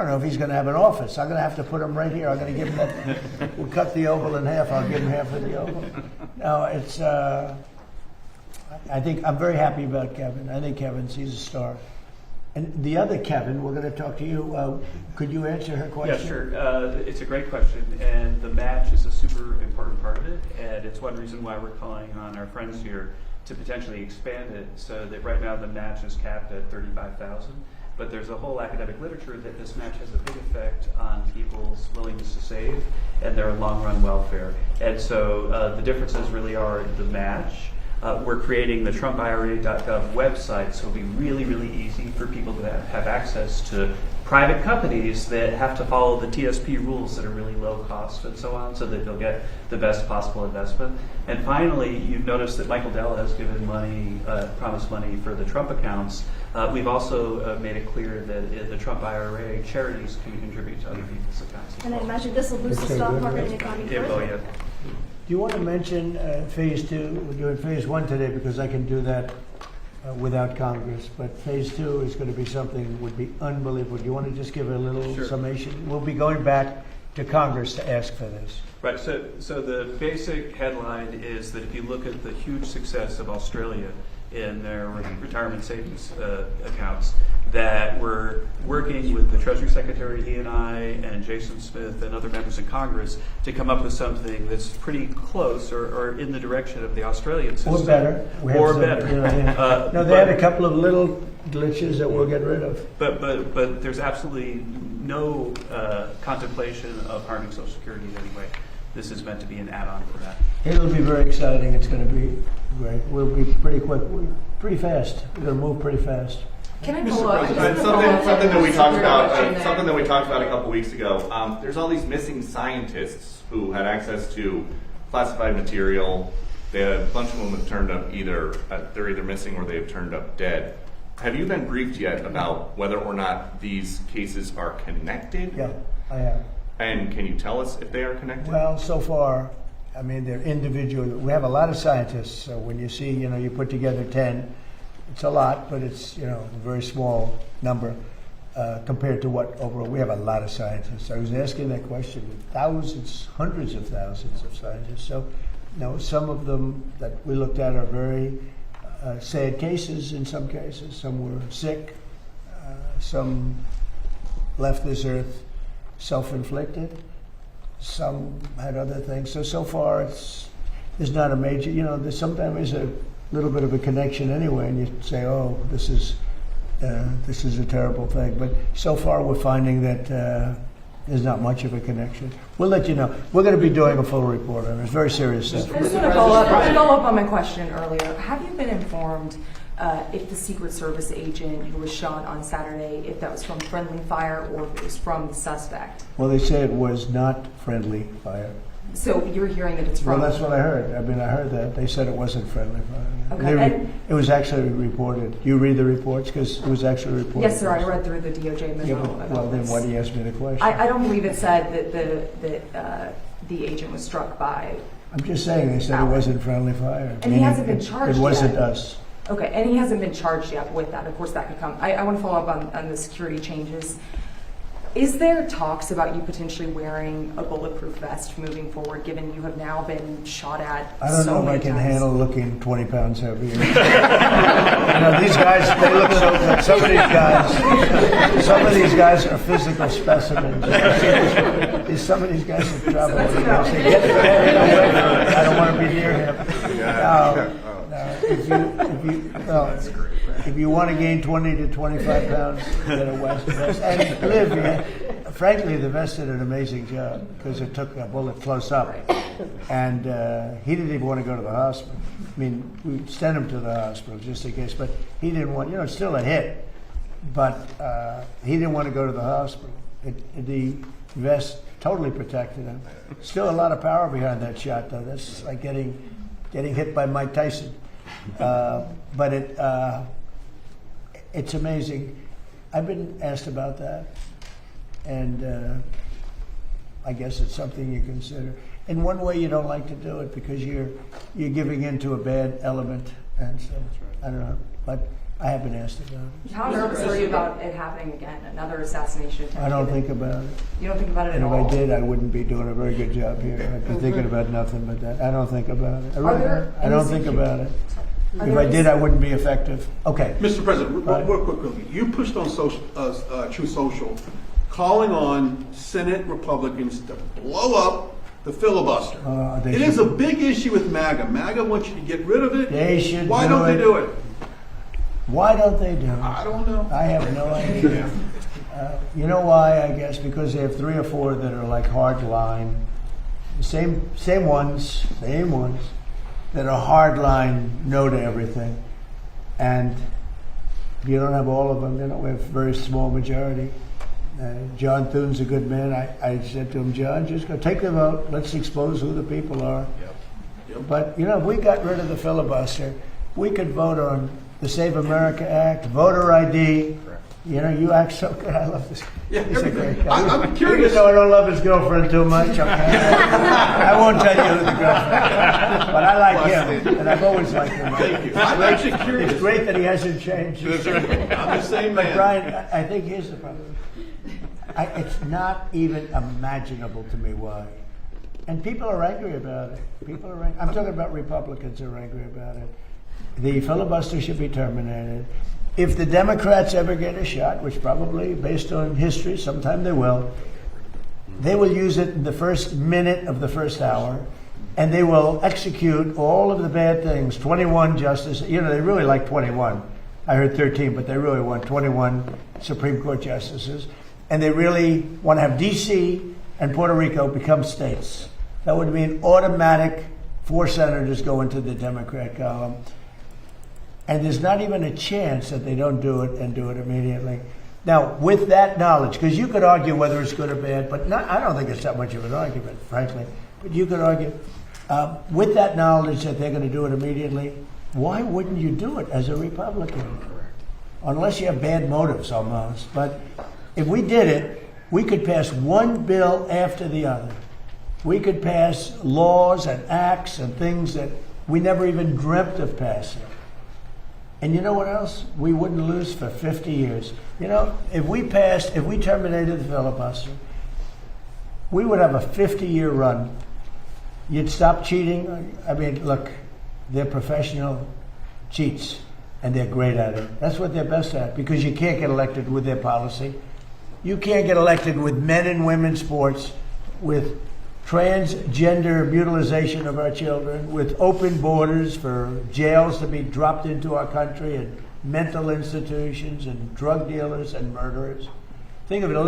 don't know if he's going to have an office. I'm going to have to put him right here. I'm going to give him that. We'll cut the oval in half. I'll give him half of the oval. No, it's. I think I'm very happy about Kevin. I think he's a star. And the other Kevin, we're going to talk to you. Could you answer her question? Yeah, sure. It's a great question, and the match is a super important part of it, and it's one reason why we're calling on our friends here to potentially expand it so that right now the match is capped at $35,000. But there's a whole academic literature that this match has a big effect on people's willingness to save and their long-run welfare. And so the differences really are the match. We're creating the TrumpIRA.gov website, so it'll be really, really easy for people to have access to private companies that have to follow the TSP rules that are really low cost and so on, so that they'll get the best possible investment. And finally, you've noticed that Michael Dell has given money, promised money for the Trump accounts. We've also made it clear that the Trump IRA charities can contribute to other people's accounts. And I imagine this will boost the stock market and the economy further. Do you want to mention phase 2? We're doing phase 1 today because I can do that without Congress. But phase 2 is going to be something would be unbelievable. Do you want to just give a little summation? We'll be going back to Congress to ask for this. Right. So the basic headline is that if you look at the huge success of Australia in their retirement savings accounts, that we're working with the Treasury Secretary, he and I, and Jason Smith and other members of Congress to come up with something that's pretty close or in the direction of the Australian system. Or better. Or better. No, they had a couple of little glitches that we'll get rid of. But there's absolutely no contemplation of harming Social Security in any way. This is meant to be an add-on for that. It'll be very exciting. It's going to be great. We'll be pretty quick, pretty fast. We're going to move pretty fast. Can I follow up? Something that we talked about. Something that we talked about a couple weeks ago. There's all these missing scientists who had access to classified material. A bunch of them have turned up they're either missing or they've turned up dead. Have you been briefed yet about whether or not these cases are connected? Yeah, I have. And can you tell us if they are connected? Well, so far, I mean, they're individual. We have a lot of scientists. So when you see, you put together 10, it's a lot, but it's, a very small number compared to what overall. We have a lot of scientists. I was asking that question with thousands, hundreds of thousands of scientists. So, some of them that we looked at are very sad cases in some cases. Some were sick. Some left this earth self-inflicted. Some had other things. So far, there's not a major. There's sometimes a little bit of a connection anyway, and you say, "Oh, this is a terrible thing." But so far, we're finding that there's not much of a connection. We'll let you know. We're going to be doing a full report on it. It's very serious stuff. I just want to follow up on my question earlier. Have you been informed if the Secret Service agent who was shot on Saturday, if that was from friendly fire or if it was from the suspect? Well, they say it was not friendly fire. So you're hearing that it's from... Well, that's what I heard. I heard that. They said it wasn't friendly fire. Okay. It was actually reported. You read the reports? Because it was actually reported. Yes, sir. I read through the DOJ memo. Yeah, well, then why do you ask me the question? I don't believe it said that the agent was struck by... I'm just saying they said it wasn't friendly fire. And he hasn't been charged yet. It wasn't us. Okay, and he hasn't been charged yet with that. Of course, that could come. I want to follow up on the security changes. Is there talks about you potentially wearing a bulletproof vest moving forward, given you have now been shot at so many times? I don't know if I can handle looking 20 pounds heavier. These guys, they look so good. Some of these guys are physical specimens. Some of these guys have traveled. I don't want to be near him. If you want to gain 20 to 25 pounds, get a vest. And live, frankly, the vest did an amazing job because it took a bullet close up. And he didn't even want to go to the hospital. I mean, we sent him to the hospital just in case, but he didn't want, it's still a hit, but he didn't want to go to the hospital. The vest totally protected him. Still a lot of power behind that shot, though. That's like getting hit by Mike Tyson. But it's amazing. I've been asked about that, and I guess it's something you consider. In one way, you don't like to do it because you're giving in to a bad element, and so I don't know. But I have been asked about it. How nervous are you about it happening again? Another assassination attempt? I don't think about it. You don't think about it And at if all? I did, I wouldn't be doing a very good job here. I'd be thinking about nothing but that. I don't think about it. I really there don't. I don't think about it. Are If there I any- did, I wouldn't be effective. Okay. Mr. President, Right. real quickly, you pushed on True Social, calling on Senate Republicans to blow up the filibuster. They It is should. a big issue with MAGA. MAGA wants you to get rid of it. They should Why do don't they it. do it? Why don't they do it? I don't know. I have no idea. You know why? I guess because they have 3 or 4 that are like hard line, same ones that are hard line, no to everything, and you don't have all of them. You know, we have a very small majority. John Thune's a good man. I said to him, John, just go take the vote. Let's expose who the people are. Yep. But you know, if we got rid of the filibuster, we could vote on the Save America Act, voter ID. You know, you act so good. I love this. Yeah, He's a everything. great guy. I'm curious. Even though I don't love his girlfriend too much, okay? I won't tell you who the girlfriend is. But I like him, and I've always liked him. Thank you. I'm actually curious. It's great that he hasn't changed. I'm the same But man. Brian, I think here's the problem. It's not even imaginable to me why. And people are angry about it. People are angry. I'm talking about Republicans are angry about it. The filibuster should be terminated. If the Democrats ever get a shot, which probably, based on history, sometime they will use it in the first minute of the first hour, and they will execute all of the bad things. 21 justices, you know, they really like 21. I heard 13, but they really want 21 Supreme Court justices. And they really want to have D.C. and Puerto Rico become states. That would mean automatic 4 senators go into the Democrat column. And there's not even a chance that they don't do it and do it immediately. Now, with that knowledge, because you could argue whether it's good or bad, but I don't think it's that much of an argument, frankly. But you could argue, with that knowledge that they're going to do it immediately, why wouldn't you do it as a Republican? Unless you have bad motives, almost. But if we did it, we could pass one bill after the other. We could pass laws and acts and things that we never even dreamt of passing. And you know what else? We wouldn't lose for 50 years. You know, if we terminated the filibuster, we would have a 50-year run. You'd stop cheating. I mean, look, they're professional cheats, and they're great at it. That's what they're best at, because you can't get elected with their policy. You can't get elected with men and women's sports, with transgender mutilization of our children, with open borders for jails to be dropped into our country, and mental institutions, and drug dealers and murderers. Think of it, 11